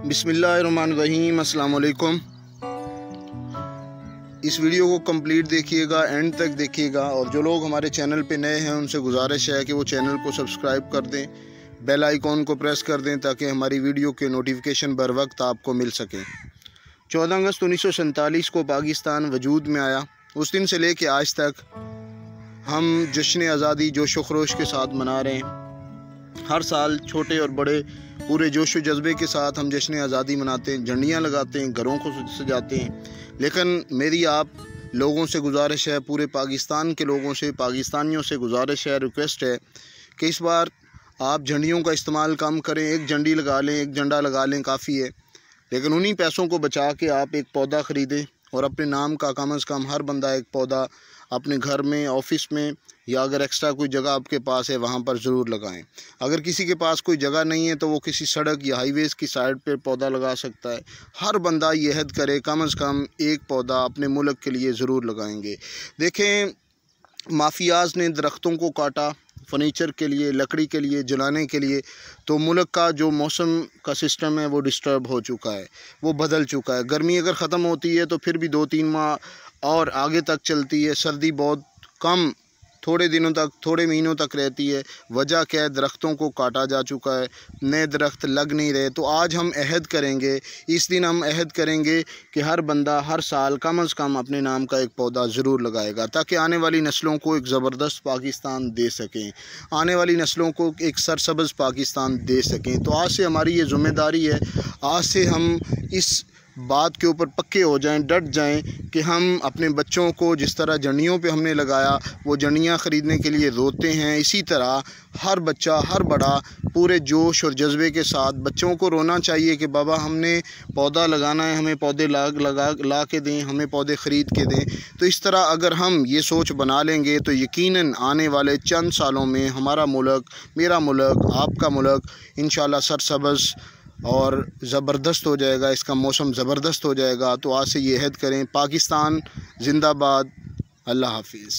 بسم اللہ الرحمن الرحیم۔ السلام علیکم۔ اس ویڈیو کو کمپلیٹ دیکھیے گا، اینڈ تک دیکھیے گا، اور جو لوگ ہمارے چینل پہ نئے ہیں ان سے گزارش ہے کہ وہ چینل کو سبسکرائب کر دیں، بیل آئیکن کو پریس کر دیں تاکہ ہماری ویڈیو کے نوٹیفیکیشن بر وقت آپ کو مل سکیں۔ 14 اگست 1947 کو پاکستان وجود میں آیا۔ اس دن سے لے کے آج تک ہم جشن آزادی جوش و خروش کے ساتھ منا رہے ہیں۔ ہر سال چھوٹے اور بڑے پورے جوش و جذبے کے ساتھ ہم جشن آزادی مناتے ہیں، جھنڈیاں لگاتے ہیں، گھروں کو سجاتے ہیں، لیکن میری آپ لوگوں سے گزارش ہے، پورے پاکستان کے لوگوں سے، پاکستانیوں سے گزارش ہے، ریکویسٹ ہے کہ اس بار آپ جھنڈیوں کا استعمال کم کریں۔ ایک جھنڈی لگا لیں، ایک جھنڈا لگا لیں، کافی ہے، لیکن انہی پیسوں کو بچا کے آپ ایک پودا خریدیں اور اپنے نام کا کم از کم ہر بندہ ایک پودا اپنے گھر میں، آفس میں، یا اگر ایکسٹرا کوئی جگہ آپ کے پاس ہے وہاں پر ضرور لگائیں۔ اگر کسی کے پاس کوئی جگہ نہیں ہے تو وہ کسی سڑک یا ہائی ویز کی سائڈ پہ پودا لگا سکتا ہے۔ ہر بندہ یہ عہد کرے کم از کم ایک پودا اپنے ملک کے لیے ضرور لگائیں گے۔ دیکھیں، مافیاز نے درختوں کو کاٹا فرنیچر کے لیے، لکڑی کے لیے، جلانے کے لیے، تو ملک کا جو موسم کا سسٹم ہے وہ ڈسٹرب ہو چکا ہے، وہ بدل چکا ہے۔ گرمی اگر ختم ہوتی ہے تو پھر بھی 2-3 ماہ اور آگے تک چلتی ہے، سردی بہت کم تھوڑے دنوں تک، تھوڑے مہینوں تک رہتی ہے۔ وجہ کیا ہے؟ درختوں کو کاٹا جا چکا ہے، نئے درخت لگ نہیں رہے۔ تو آج ہم عہد کریں گے، اس دن ہم عہد کریں گے کہ ہر بندہ ہر سال کم از کم اپنے نام کا ایک پودا ضرور لگائے گا، تاکہ آنے والی نسلوں کو ایک زبردست پاکستان دے سکیں، آنے والی نسلوں کو ایک سرسبز پاکستان دے سکیں۔ تو آج سے ہماری یہ ذمہ داری ہے، آج سے ہم اس بات کے اوپر پکے ہو جائیں، ڈٹ جائیں کہ ہم اپنے بچوں کو جس طرح جھنڈیوں پہ ہم نے لگایا، وہ جھنڈیاں خریدنے کے لیے روتے ہیں، اسی طرح ہر بچہ، ہر بڑا پورے جوش اور جذبے کے ساتھ بچوں کو رونا چاہیے کہ بابا ہم نے پودا لگانا ہے، ہمیں پودے لا کے دیں، ہمیں پودے خرید کے دیں۔ تو اس طرح اگر ہم یہ سوچ بنا لیں گے تو یقیناً آنے والے چند سالوں میں ہمارا ملک، میرا ملک، آپ کا ملک انشاءاللہ سرسبز اور زبردست ہو جائے گا، اس کا موسم زبردست ہو جائے گا۔ تو آج سے یہ عہد کریں، پاکستان زندہ باد۔ اللہ حافظ۔